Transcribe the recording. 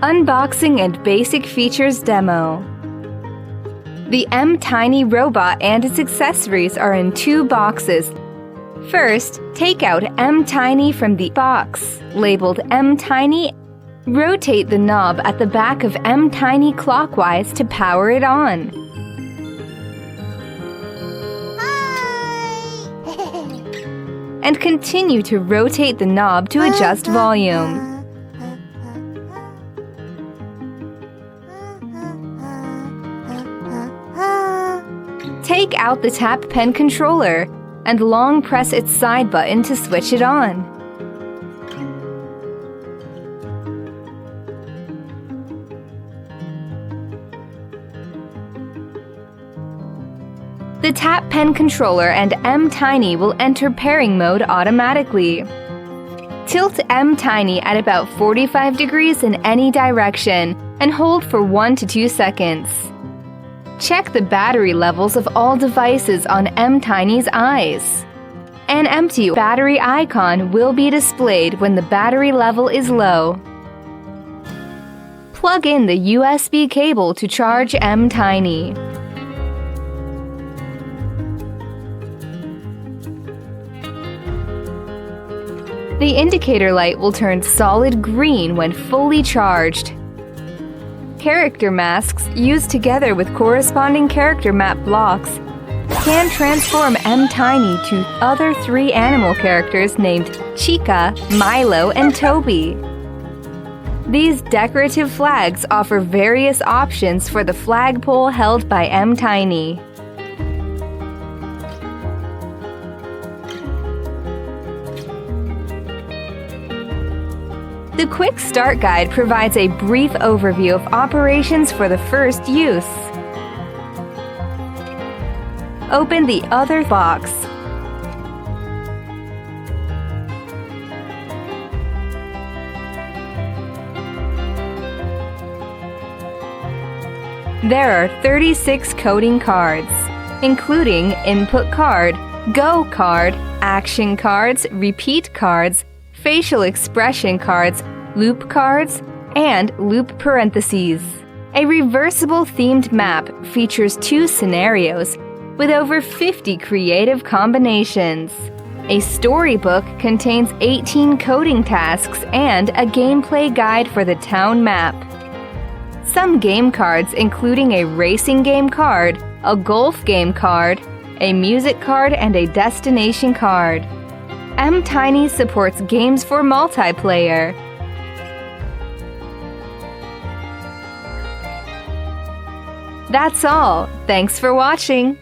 Unboxing and Basic Features Demo. The mTiny robot and its accessories are in 2 boxes. First, take out mTiny from the box, labeled mTiny. Rotate the knob at the back of mTiny clockwise to power it on. And continue to rotate the knob to adjust volume. Take out the tap pen controller and long press its side button to switch it on. The tap pen controller and mTiny will enter pairing mode automatically. Tilt mTiny at about 45 degrees in any direction and hold for 1 to 2 seconds. Check the battery levels of all devices on mTiny's eyes. An empty battery icon will be displayed when the battery level is low. Plug in the USB cable to charge mTiny. The indicator light will turn solid green when fully charged. Character masks, used together with corresponding character map blocks, can transform mTiny to other 3 animal characters named Chica, Milo, and Toby. These decorative flags offer various options for the flagpole held by mTiny. The Quick Start Guide provides a brief overview of operations for the first use. Open the other box. There are 36 coding cards, including Input Card, Go Card, Action Cards, Repeat Cards, Facial Expression Cards, Loop Cards, and Loop Parentheses. A reversible themed map features 2 scenarios with over 50 creative combinations. A storybook contains 18 coding tasks and a gameplay guide for the town map. Some game cards, including a racing game card, a golf game card, a music card, and a destination card. mTiny supports games for multiplayer. That's all. Thanks for watching.